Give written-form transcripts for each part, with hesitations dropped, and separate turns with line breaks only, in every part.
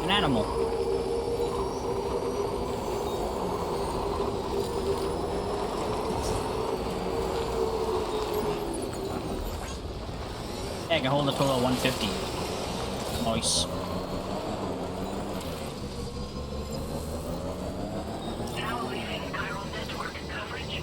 An animal. Yeah, I can hold a total of 150. Nice.
Now leaving chiral network coverage.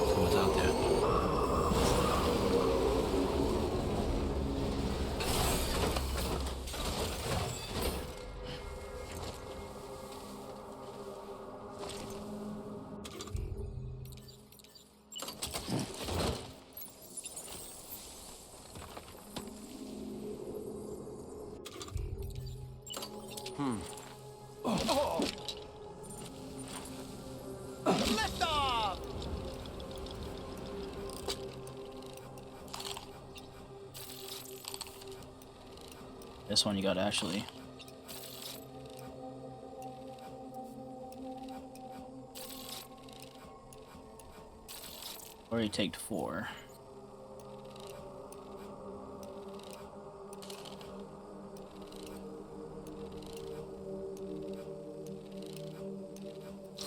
Someone's out there.
Lift off!
This one you gotta actually. Or you take 4.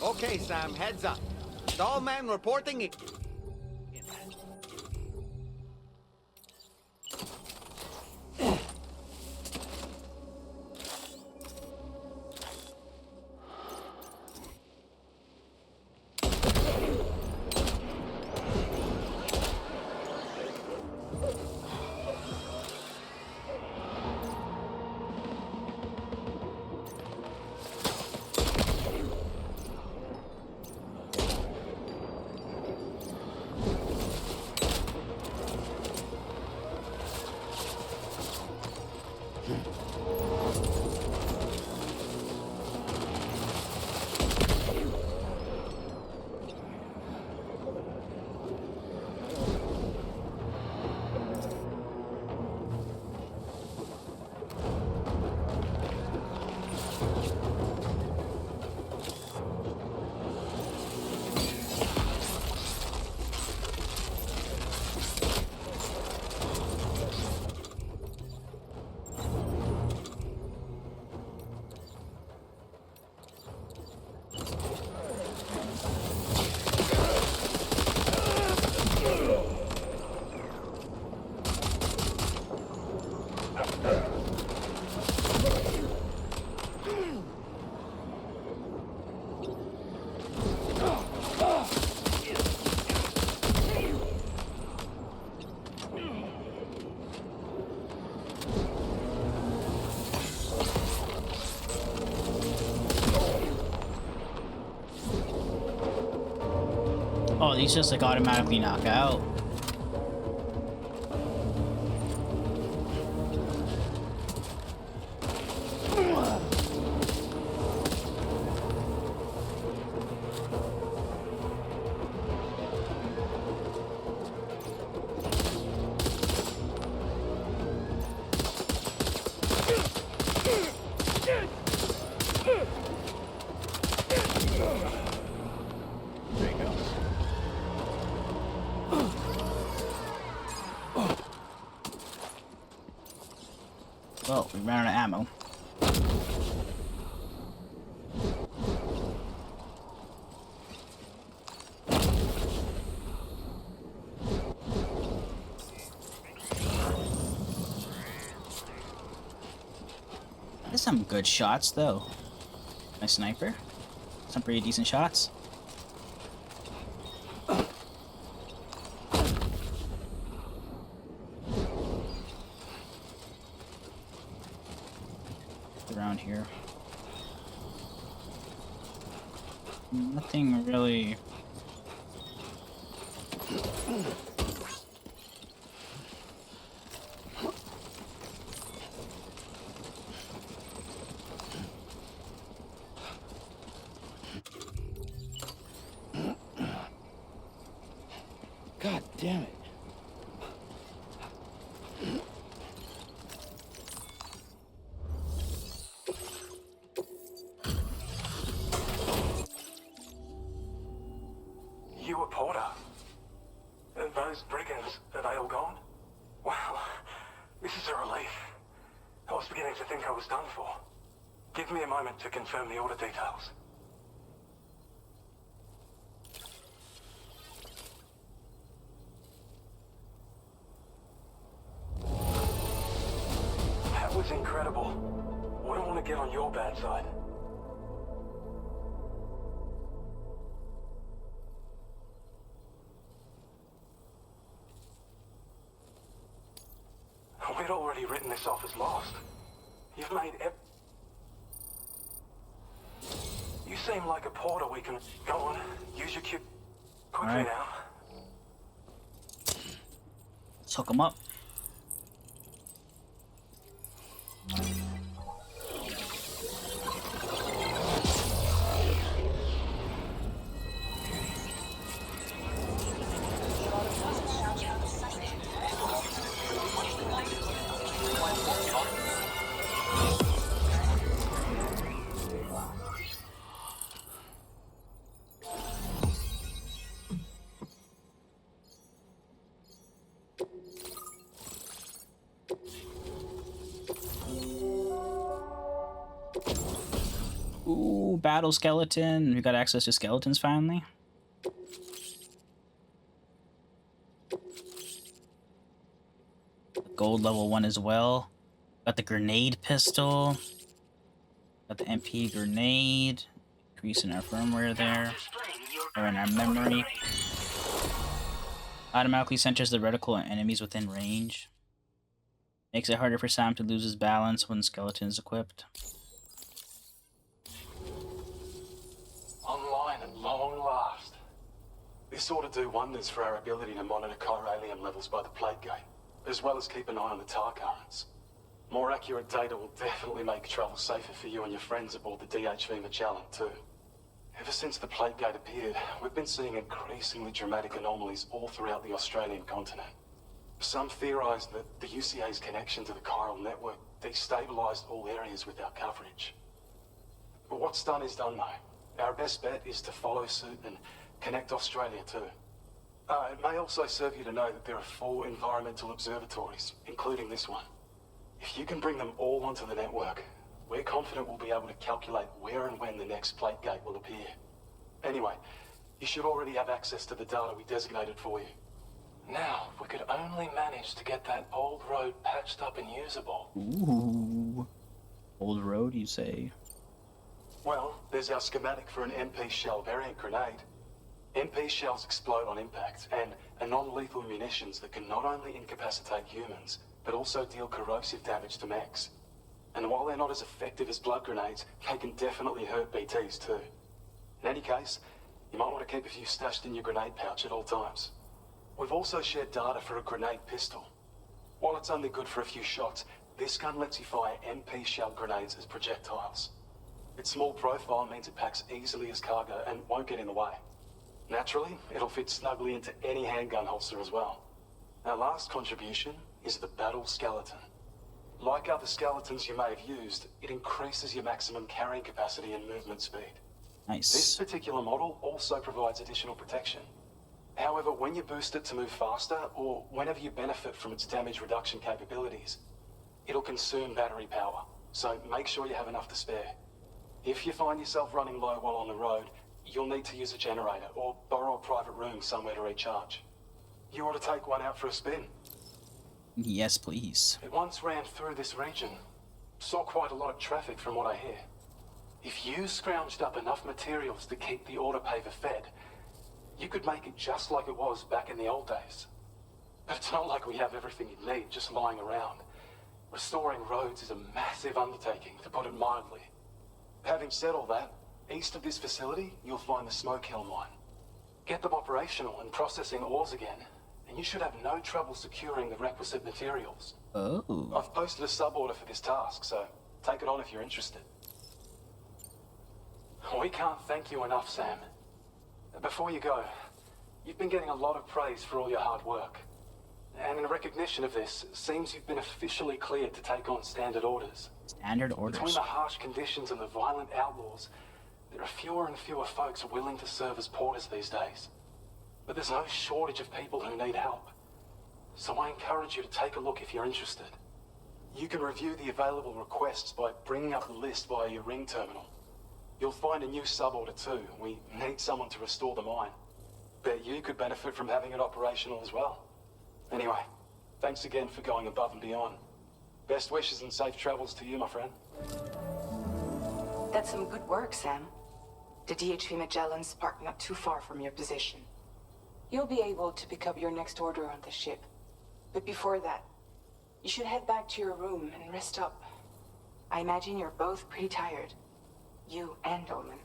Okay, Sam, heads up. Doll man reporting it.
Oh, these just like automatically knock out. There you go. Well, we ran out of ammo. There's some good shots though. My sniper. Some pretty decent shots. Around here. Nothing really.
God damn it.
those brigands, are they all gone? Well, this is a relief. I was beginning to think I was done for. Give me a moment to confirm the order details. That was incredible. Wouldn't want to get on your bad side. We'd already written this off as lost. You've made You seem like a porter we can... Go on, use your cube. Quickly
Alright.
now.
Let's hook him up. Ooh, battle skeleton. We got access to skeletons finally. Gold level 1 as well. Got the grenade pistol. Got the MP grenade. Increasing our firmware there. Or in our memory. Automatically centers the reticle on enemies within range. Makes it harder for Sam to lose his balance when skeleton is equipped.
Online at long last. This ought to do wonders for our ability to monitor chiralium levels by the plate gate, as well as keep an eye on the tar currents. More accurate data will definitely make travel safer for you and your friends aboard the DHV Magellan too. Ever since the plate gate appeared, we've been seeing increasingly dramatic anomalies all throughout the Australian continent. Some theorise that the UCA's connection to the chiral network destabilised all areas with our coverage. But what's done is done though. Our best bet is to follow suit and connect Australia too. It may also serve you to know that there are 4 environmental observatories, including this one. If you can bring them all onto the network, we're confident we'll be able to calculate where and when the next plate gate will appear. Anyway, you should already have access to the data we designated for you. Now, if we could only manage to get that old road patched up and usable.
Ooh. Old road, you say?
Well, there's our schematic for an MP shell variant grenade. MP shells explode on impact and are non-lethal munitions that can not only incapacitate humans, but also deal corrosive damage to mechs. And while they're not as effective as blood grenades, they can definitely hurt BTs too. In any case, you might want to keep a few stashed in your grenade pouch at all times. We've also shared data for a grenade pistol. While it's only good for a few shots, this gun lets you fire MP shell grenades as projectiles. Its small profile means it packs easily as cargo and won't get in the way. Naturally, it'll fit snugly into any handgun holster as well. Our last contribution is the battle skeleton. Like other skeletons you may have used, it increases your maximum carrying capacity and movement speed.
Nice.
This particular model also provides additional protection. However, when you boost it to move faster, or whenever you benefit from its damage reduction capabilities, it'll consume battery power, so make sure you have enough to spare. If you find yourself running low while on the road, you'll need to use a generator or borrow a private room somewhere to recharge. You ought to take one out for a spin.
Yes, please.
It once ran through this region. Saw quite a lot of traffic from what I hear. If you scrounged up enough materials to keep the autopaver fed, you could make it just like it was back in the old days. But it's not like we have everything you need just lying around. Restoring roads is a massive undertaking, to put it mildly. Having said all that, east of this facility, you'll find the Smoke Hill mine. Get them operational and processing ores again, and you should have no trouble securing the requisite materials.
Oh.
I've posted a sub-order for this task, so take it on if you're interested. We can't thank you enough, Sam. Before you go, you've been getting a lot of praise for all your hard work. And in recognition of this, it seems you've been officially cleared to take on standard orders.
Standard
Between
orders.
the harsh conditions and the violent outlaws, there are fewer and fewer folks willing to serve as porters these days. but there's no shortage of people who need help. So I encourage you to take a look if you're interested. You can review the available requests by bringing up the list via your ring terminal. You'll find a new sub-order too. We need someone to restore the mine. Bet you could benefit from having it operational as well. Anyway, thanks again for going above and beyond. Best wishes and safe travels to you, my friend.
That's some good work, Sam. The DHV Magellan's parked not too far from your position. You'll be able to pick up your next order on the ship. But before that, you should head back to your room and rest up. I imagine you're both pretty tired. You and Dolman.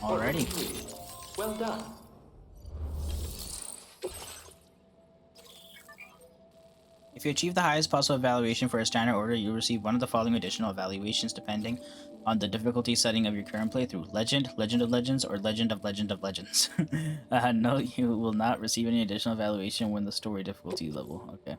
Already.
Well done.
If you achieve the highest possible evaluation for a standard order, you'll receive one of the following additional evaluations depending on the difficulty setting of your current playthrough. Legend, Legend of Legends, or Legend of Legends. No, you will not receive any additional evaluation when the story difficulty level. Okay.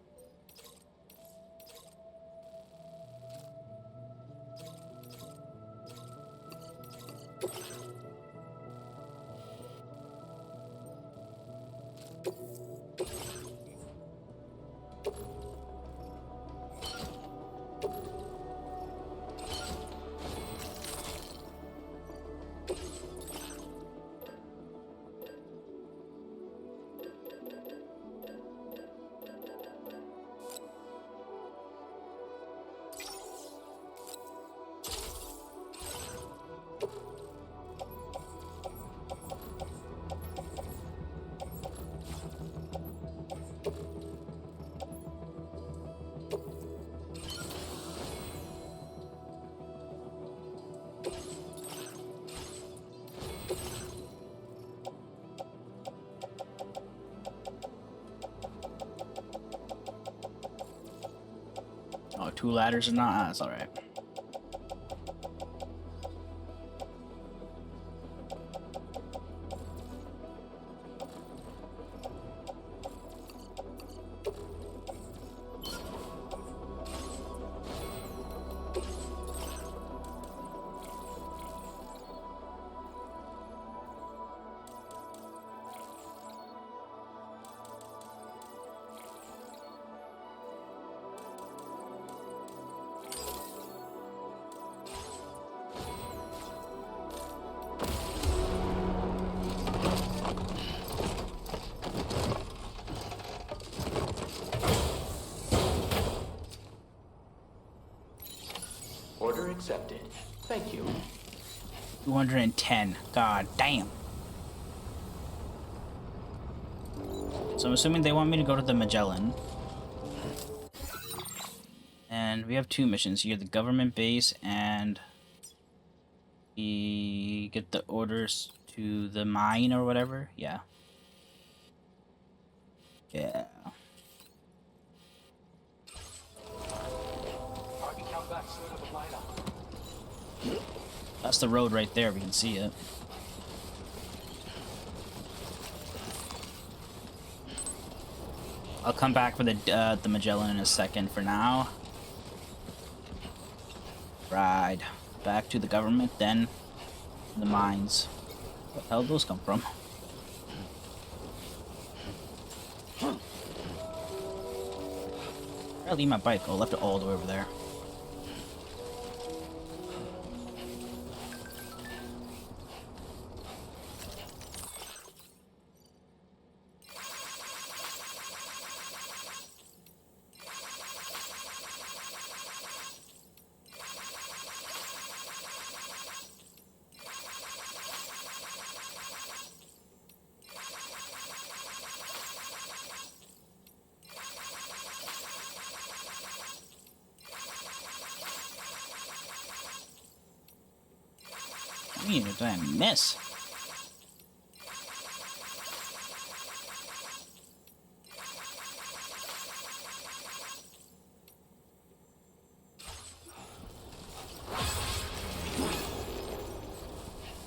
Oh, 2 ladders or not? Ah, that's alright.
Order accepted. Thank you.
210. God damn. So I'm assuming they want me to go to the Magellan. And we have 2 missions here, the government base and we get the orders to the mine or whatever. Yeah. Yeah.
Hope you come back sooner than later.
That's the road right there, we can see it. I'll come back for the Magellan in a second. For now, ride back to the government, then the mines. Where the hell did those come from? Where did I leave my bike? Oh, I left it all the way over there. What did I miss?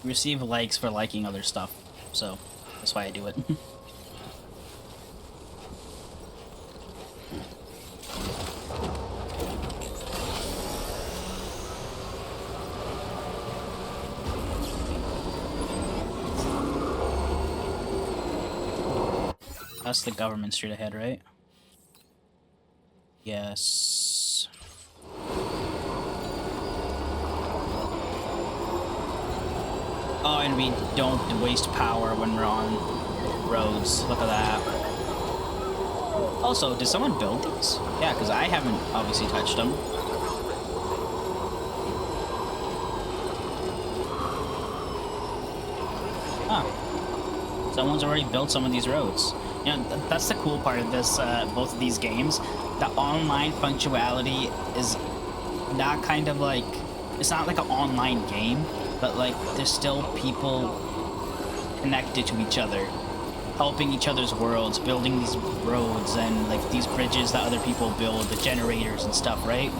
Receive likes for liking other stuff, so that's why I do it. That's the government straight ahead, right? Yes. Oh, and we don't waste power when we're on roads. Look at that. Also, did someone build these? Yeah, because I haven't obviously touched them. Huh. Someone's already built some of these roads. You know, that's the cool part of this, both of these games. The online punctuality is not kind of like, it's not like an online game, but like there's still people connected to each other, helping each other's worlds, building these roads and like these bridges that other people build, the generators and stuff, right?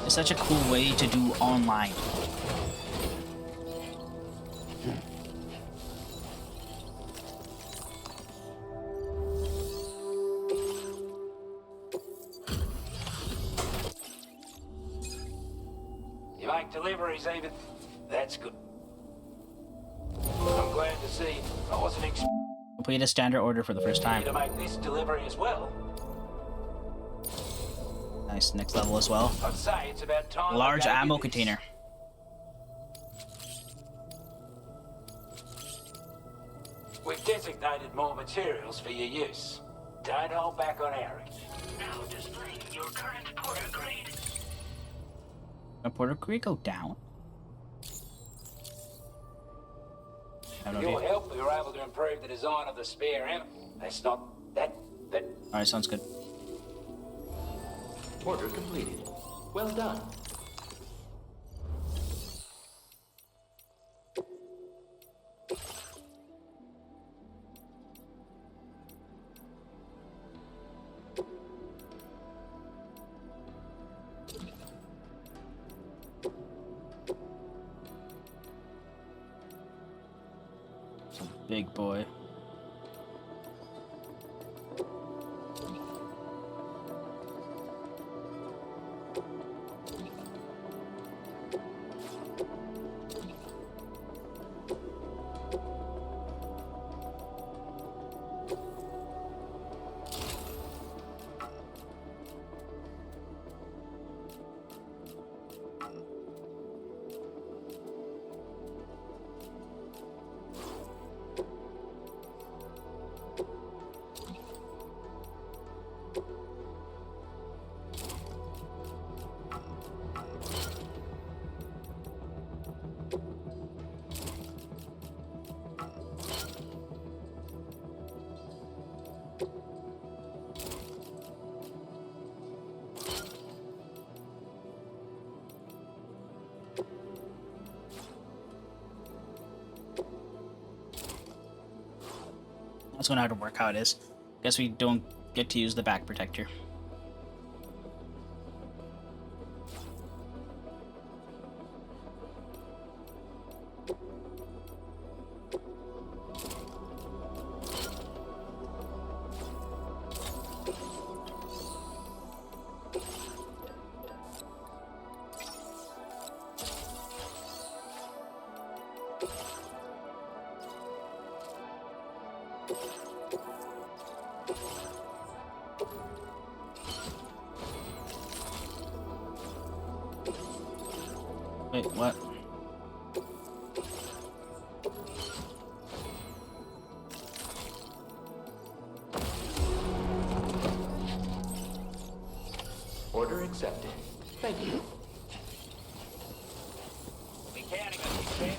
It's such a cool way to do online.
You make deliveries even? That's good. I'm glad to see I wasn't expecting
Complete a standard order for the first time.
you to make this delivery as well.
Nice, next level as well.
I'd say it's about time.
Large
I gave
ammo
you this.
container.
We've designated more materials for your use. Don't hold back on our end.
Now displaying your current porter grade.
A porter could go down. I don't
With
know.
your help, we were able to improve the design of the spare ammo. That's not that.
Alright, sounds good.
Order completed. Well done.
Big boy. That's gonna have to work how it is. Guess we don't get to use the back protector. Wait, what?
Order accepted. Thank you.
We counting on you, Sam.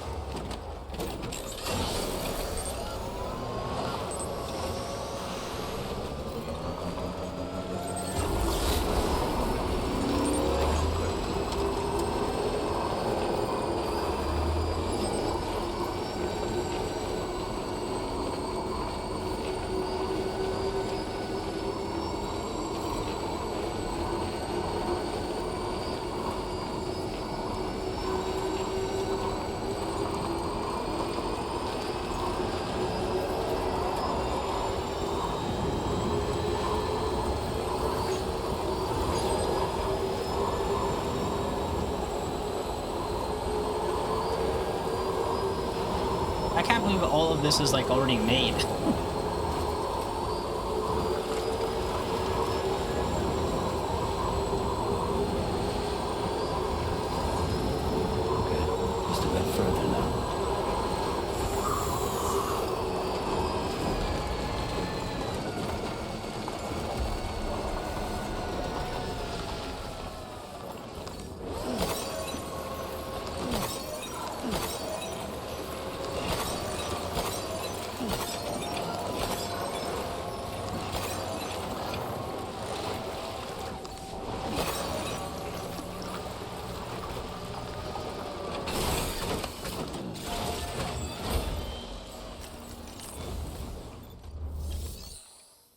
I can't believe all of this is like already made.
Just a bit further now.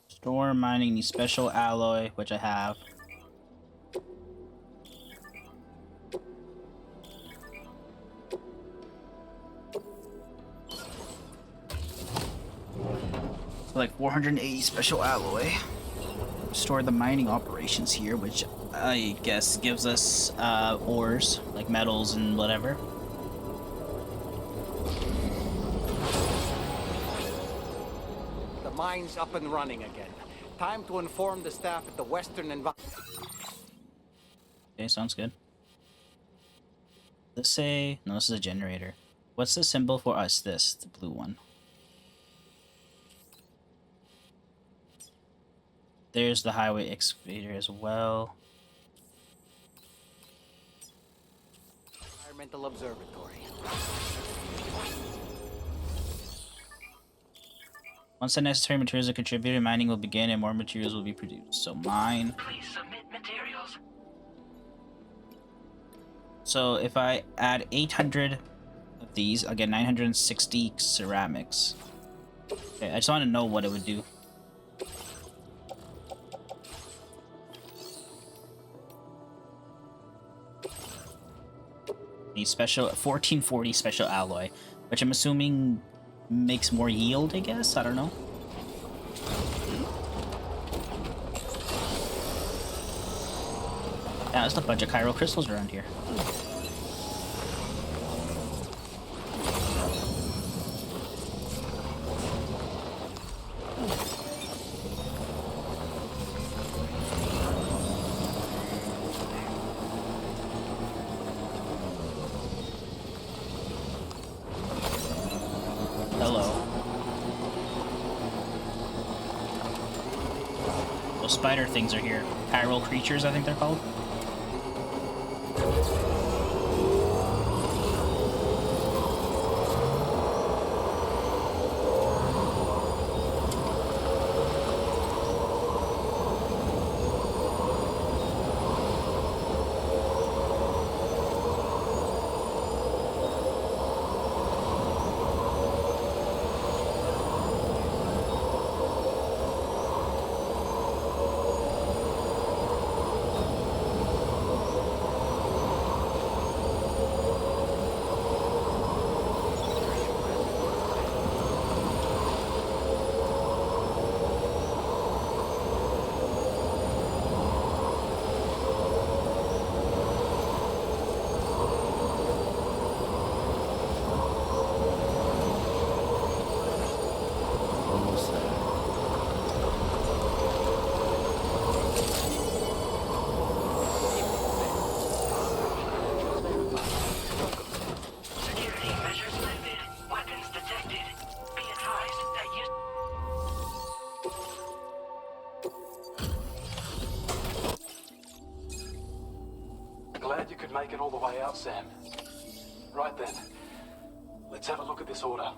Store mining the special alloy, which I have. So like 480 special alloy. Store the mining operations here, which I guess gives us ores, like metals and whatever.
The mine's up and running again. Time to inform the staff at the Western
Okay, sounds good. Let's say... No, this is a generator. What's the symbol for us? This, the blue one. There's the highway excavator as well.
Environmental Observatory.
Once the necessary materials are contributed, mining will begin and more materials will be produced. So mine.
Please submit materials.
So if I add 800 of these, I'll get 960 ceramics. Okay, I just want to know what it would do. A special 1440 special alloy, which I'm assuming makes more yield, I guess? I don't know. Yeah, there's a bunch of chiral crystals around here. Spider things are here. Chiral creatures, I think they're called.
Security measures lifted. Weapons detected. Be advised that
Glad you could make it all the way out, Sam. Right then. Let's have a look at this order.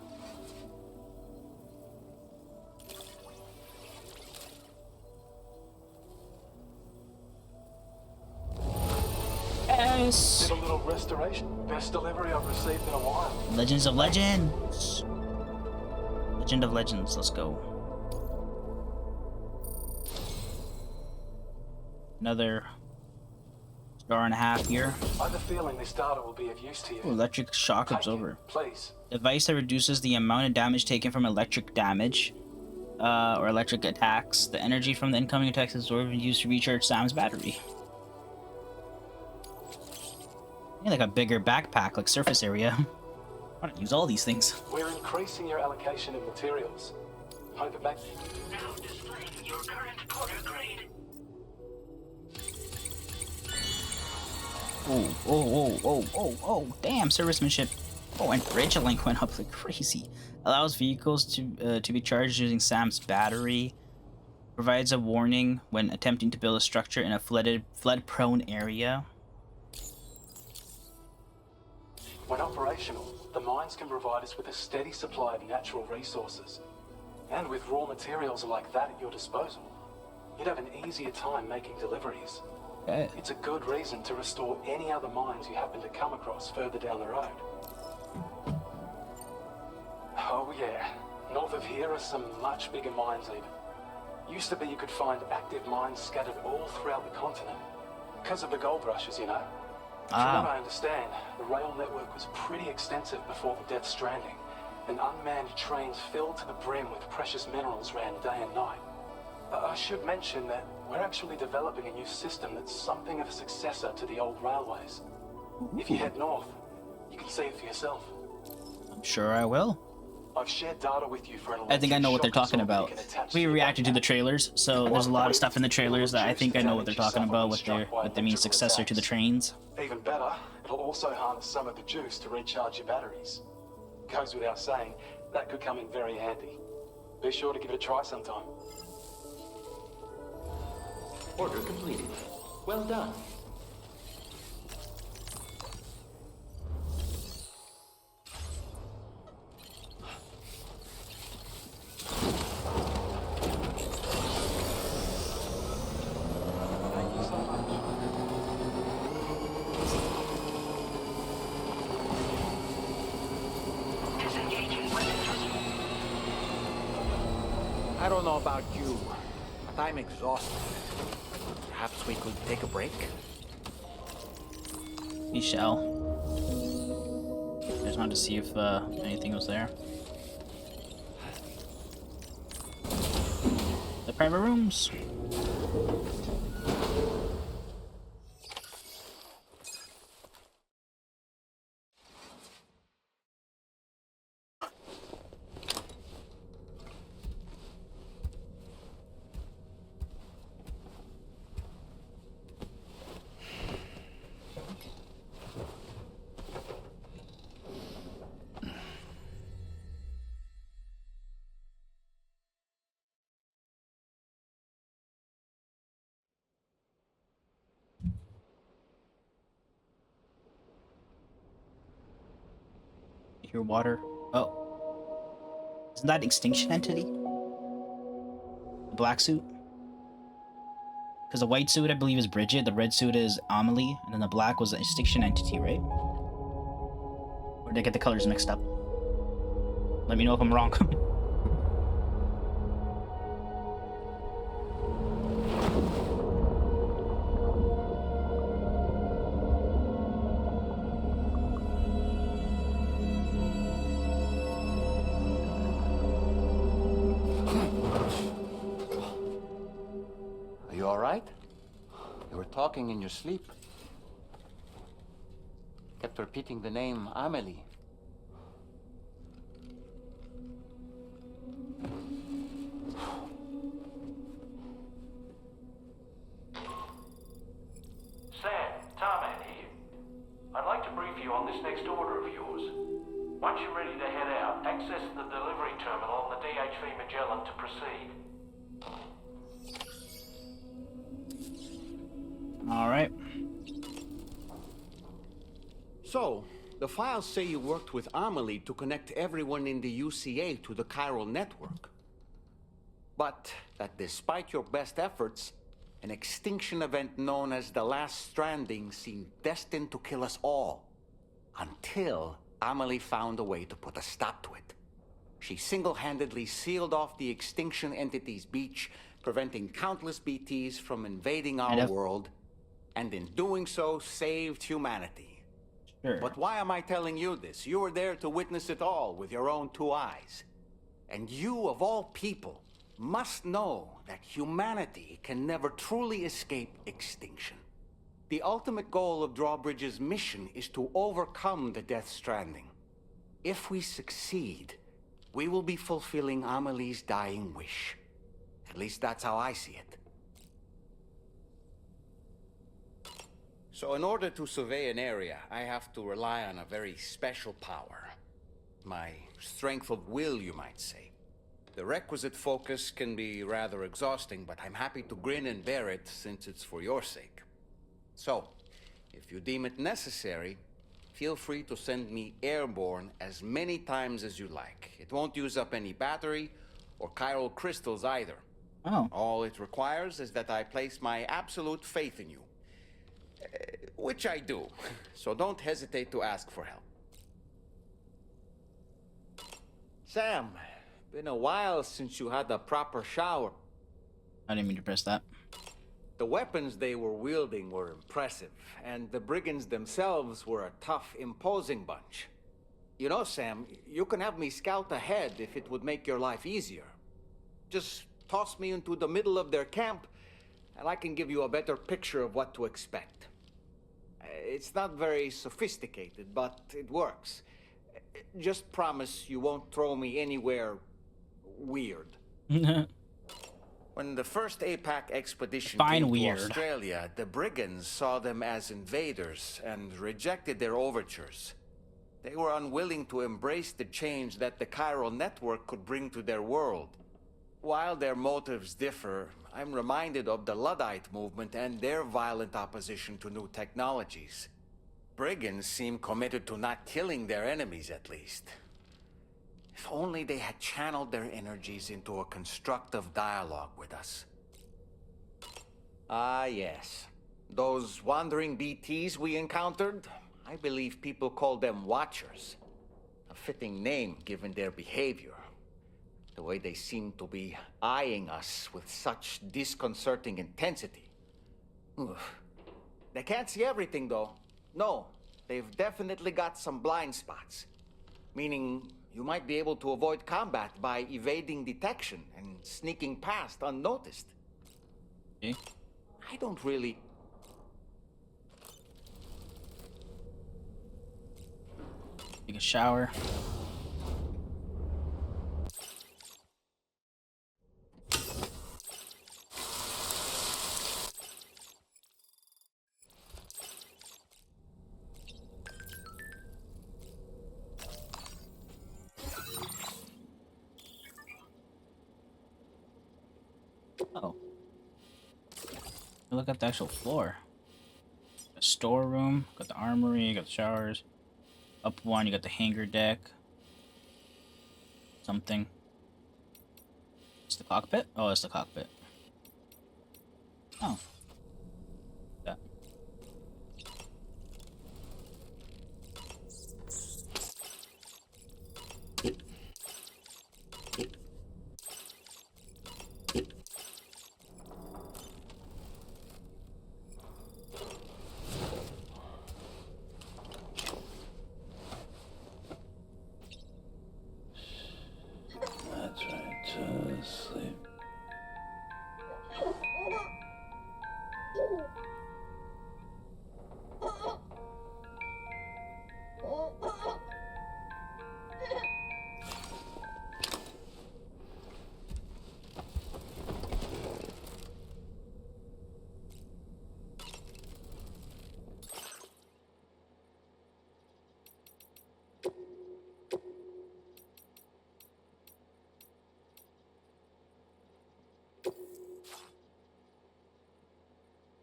Yes!
Did a little restoration. Best delivery I've received in a while.
Legends of Legends! Legend of Legends, let's go. Another star and a half here.
I have a feeling this data will be of use to you.
Ooh, electric shock
Take
absorber.
it, please.
Device that reduces the amount of damage taken from electric damage or electric attacks. The energy from the incoming attacks is absorbed and used to recharge Sam's battery. I need like a bigger backpack, like surface area. I want to use all these things.
We're in increasing your allocation of materials. Hope it makes...
Now displaying your current porter grade.
Oh, damn, servicemanship. Oh, and bridge link went up like crazy. Allows vehicles to be charged using Sam's battery. Provides a warning when attempting to build a structure in a flood-prone area.
When operational, the mines can provide us with a steady supply of natural resources. And with raw materials like that at your disposal, you'd have an easier time making deliveries. It's a good reason to restore any other mines you happen to come across further down the road. Oh yeah, north of here are some much bigger mines even. Used to be you could find active mines scattered all throughout the continent. Because of the gold rushes, you know. From what I understand, the rail network was pretty extensive before the Death Stranding, and unmanned trains filled to the brim with precious minerals ran day and night. I should mention that we're actually developing a new system that's something of a successor to the old railways. If you head north, you can see it for yourself.
I'm sure I will.
I've shared data with you for an
I think I know what they're
electric
talking
shock
about.
absorber you can attach
We
your
reacted to the
backpack.
trailers, so there's a lot of stuff in the trailers that I think I know what they're talking about with they mean successor to the trains.
Even better, it'll also harness some of the juice to recharge your batteries. Goes without saying, that could come in very handy. Be sure to give it a try sometime.
Order completed. Well done.
Thank you so much.
Disengaging weapons.
I don't know about you, but I'm exhausted. Perhaps we could take a break?
We shall. I just wanted to see if anything was there. The private rooms. Your water. Oh. Isn't that extinction entity? The black suit? Because the white suit, I believe, is Bridget, the red suit is Amelie, and then the black was the extinction entity, right? Or did I get the colors mixed up? Let me know if I'm wrong.
Are you all right? You were talking in your sleep. Kept repeating the name Amelie.
Sam, Tarman here. I'd like to brief you on this next order of yours. Once you're ready to head out, access the delivery terminal on the DHV Magellan to proceed.
All right.
So, the files say you worked with Amelie to connect everyone in the UCA to the chiral network. But that despite your best efforts, an extinction event known as the Last Stranding seemed destined to kill us all. Until Amelie found a way to put a stop to it. She single-handedly sealed off the extinction entity's beach, preventing countless BTs from invading our world, and in doing so, saved humanity.
Sure.
But why am I telling you this? You were there to witness it all with your own two eyes. And you, of all people, must know that humanity can never truly escape extinction. The ultimate goal of Drawbridge's mission is to overcome the Death Stranding. If we succeed, we will be fulfilling Amelie's dying wish. At least that's how I see it. So in order to survey an area, I have to rely on a very special power. My strength of will, you might say. The requisite focus can be rather exhausting, but I'm happy to grin and bear it since it's for your sake. So, if you deem it necessary, feel free to send me airborne as many times as you like. It won't use up any battery or chiral crystals either.
Oh.
All it requires is that I place my absolute faith in you. Which I do, so don't hesitate to ask for help.
Sam, been a while since you had a proper shower.
I didn't mean to press that.
The weapons they were wielding were impressive, and the Brigands themselves were a tough, imposing bunch. You know, Sam, you can have me scout ahead if it would make your life easier. Just toss me into the middle of their camp, and I can give you a better picture of what to expect. It's not very sophisticated, but it works. Just promise you won't throw me anywhere weird.
When the first APAC expedition
Fine
came
weird.
to Australia, the Brigands saw them as invaders and rejected their overtures. They were unwilling to embrace the change that the chiral network could bring to their world. While their motives differ, I'm reminded of the Luddite movement and their violent opposition to new technologies. Brigands seem committed to not killing their enemies, at least. If only they had channeled their energies into a constructive dialogue with us.
Ah, yes. Those wandering BTs we encountered, I believe people call them Watchers. A fitting name given their behavior. The way they seem to be eyeing us with such disconcerting intensity. Oof. They can't see everything, though. No, they've definitely got some blind spots. Meaning, you might be able to avoid combat by evading detection and sneaking past unnoticed.
Okay.
I don't really...
Take a shower. Oh. Look at the actual floor. The storeroom, got the armory, got the showers. Up one, you got the hangar deck. Something. It's the cockpit? Oh, it's the cockpit. Oh. That.
That's right, sleep.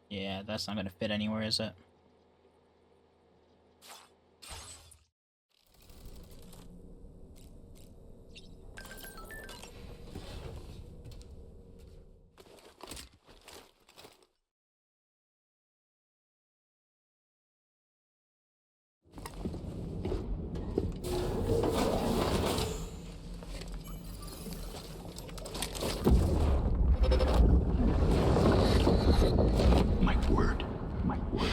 Yeah, that's not gonna fit anywhere, is it?
My word. My word.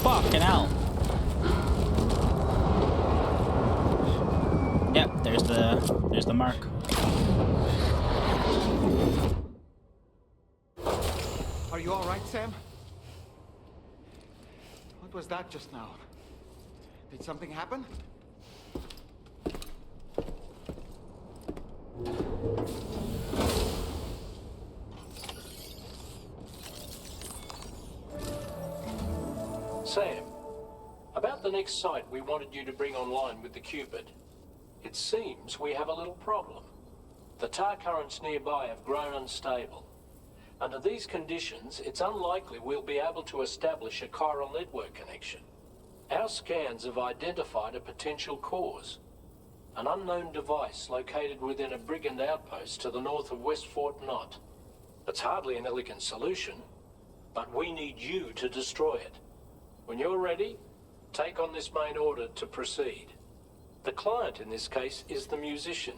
Fucking hell. Yep, there's the mark.
Are you all right, Sam? What was that just now? Did something happen?
Sam, about the next site we wanted you to bring online with the Cupid. It seems we have a little problem. The tar currents nearby have grown unstable. Under these conditions, it's unlikely we'll be able to establish a chiral network connection. Our scans have identified a potential cause. An unknown device located within a brigand outpost to the north of West Fort Knott. It's hardly an elegant solution, but we need you to destroy it. When you're ready, take on this main order to proceed. The client in this case is the musician.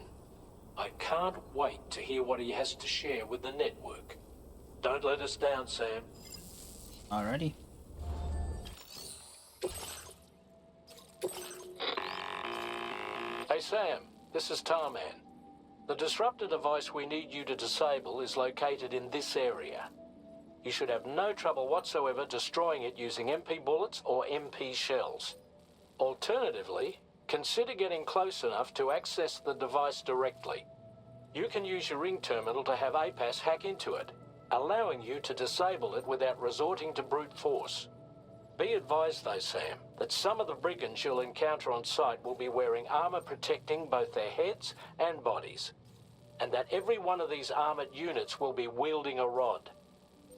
I can't wait to hear what he has to share with the network. Don't let us down, Sam.
Alrighty.
Hey Sam, this is Tarman. The disruptor device we need you to disable is located in this area. You should have no trouble whatsoever destroying it using MP bullets or MP shells. Alternatively, consider getting close enough to access the device directly. You can use your ring terminal to have APAS hack into it, allowing you to disable it without resorting to brute force. Be advised though, Sam, that some of the brigands you'll encounter on site will be wearing armor protecting both their heads and bodies, and that every one of these armored units will be wielding a rod.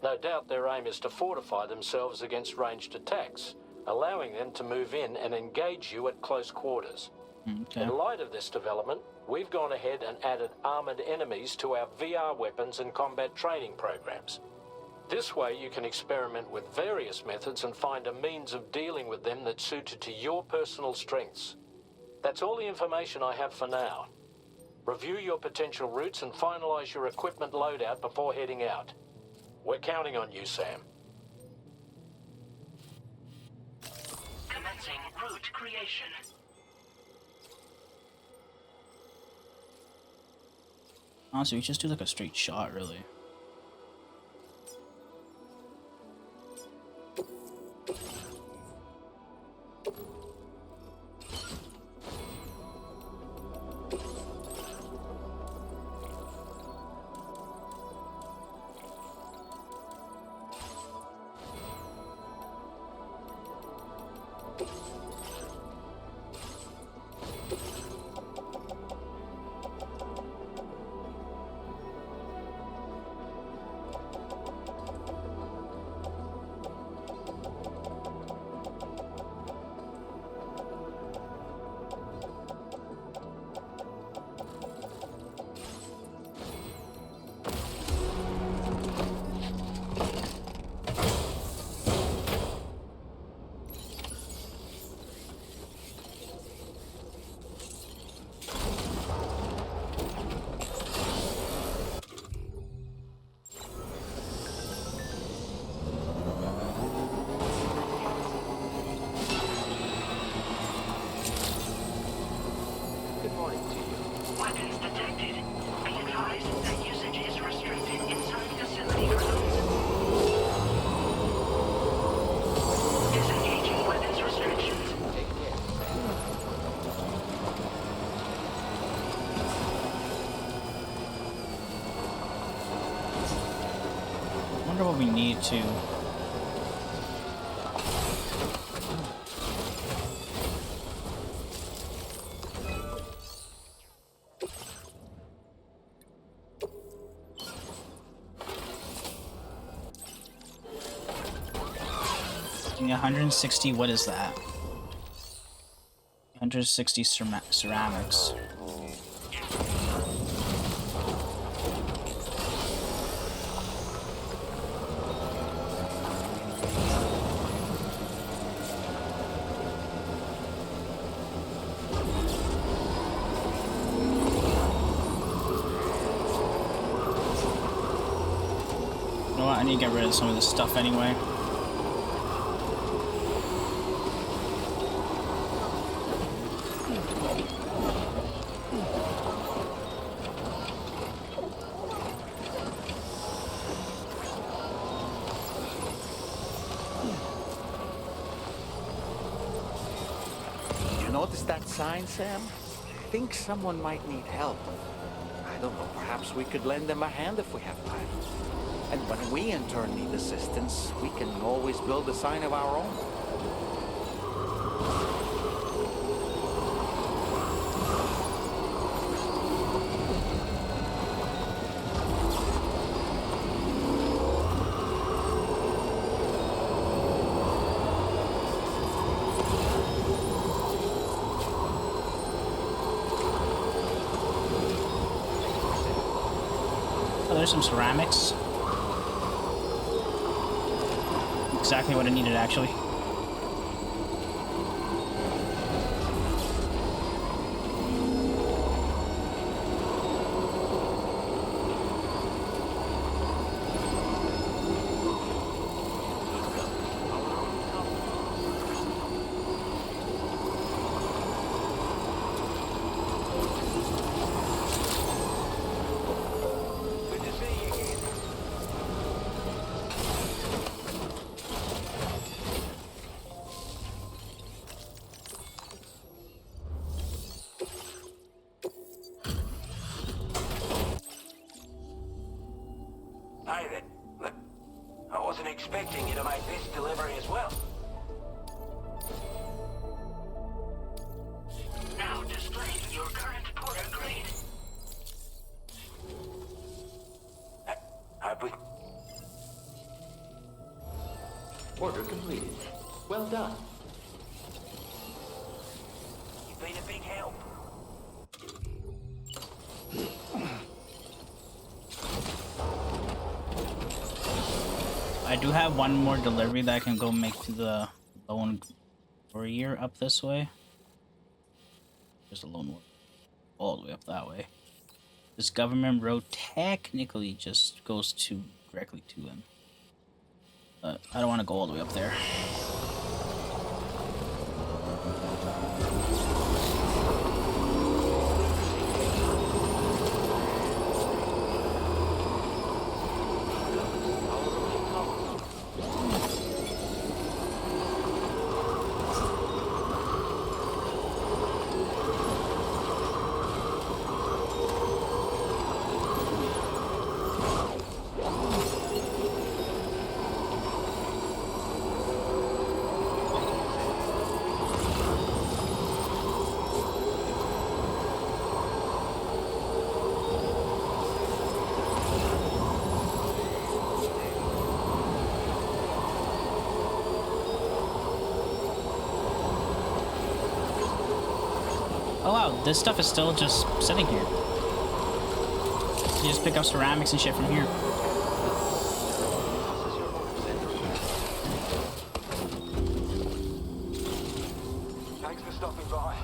No doubt their aim is to fortify themselves against ranged attacks, allowing them to move in and engage you at close quarters.
Okay.
In light of this development, we've gone ahead and added armored enemies to our VR weapons and combat training programs. This way you can experiment with various methods and find a means of dealing with them that's suited to your personal strengths. That's all the information I have for now. Review your potential routes and finalize your equipment loadout before heading out. We're counting on you, Sam.
Commencing route creation.
Honestly, we just do like a straight shot, really.
Weapons detected. Be advised that usage is restricted inside facility grounds. Disengaging weapons restrictions.
I wonder what we need to. Give me 160. What is that? 160 ceramics. You know what? I need to get rid of some of this stuff anyway.
Notice that sign, Sam? I think someone might need help. I don't know, perhaps we could lend them a hand if we have time. And when we in turn need assistance, we can always build a sign of our own.
Oh, there's some ceramics. Exactly what I needed, actually.
Hey there. Look, I wasn't expecting you to make this delivery as well. Now displaying your current porter grade. Hope we...
Order completed. Well done.
You've been a big help.
I do have one more delivery that I can go make to the lone warrior up this way. There's a lone warrior all the way up that way. This government road technically just goes to directly to him. But I don't want to go all the way up there. Oh wow, this stuff is still just sitting here. You just pick up ceramics and shit from here.
Thanks for stopping by.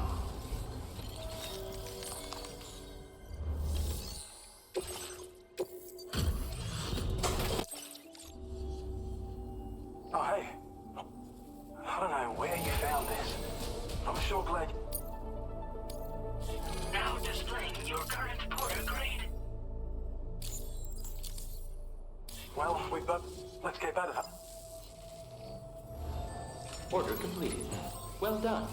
Oh, hey. I don't know where you found this. I'm sure glad...
Now displaying your current porter grade.
Well, we've got... Let's get better.
Order completed. Well done.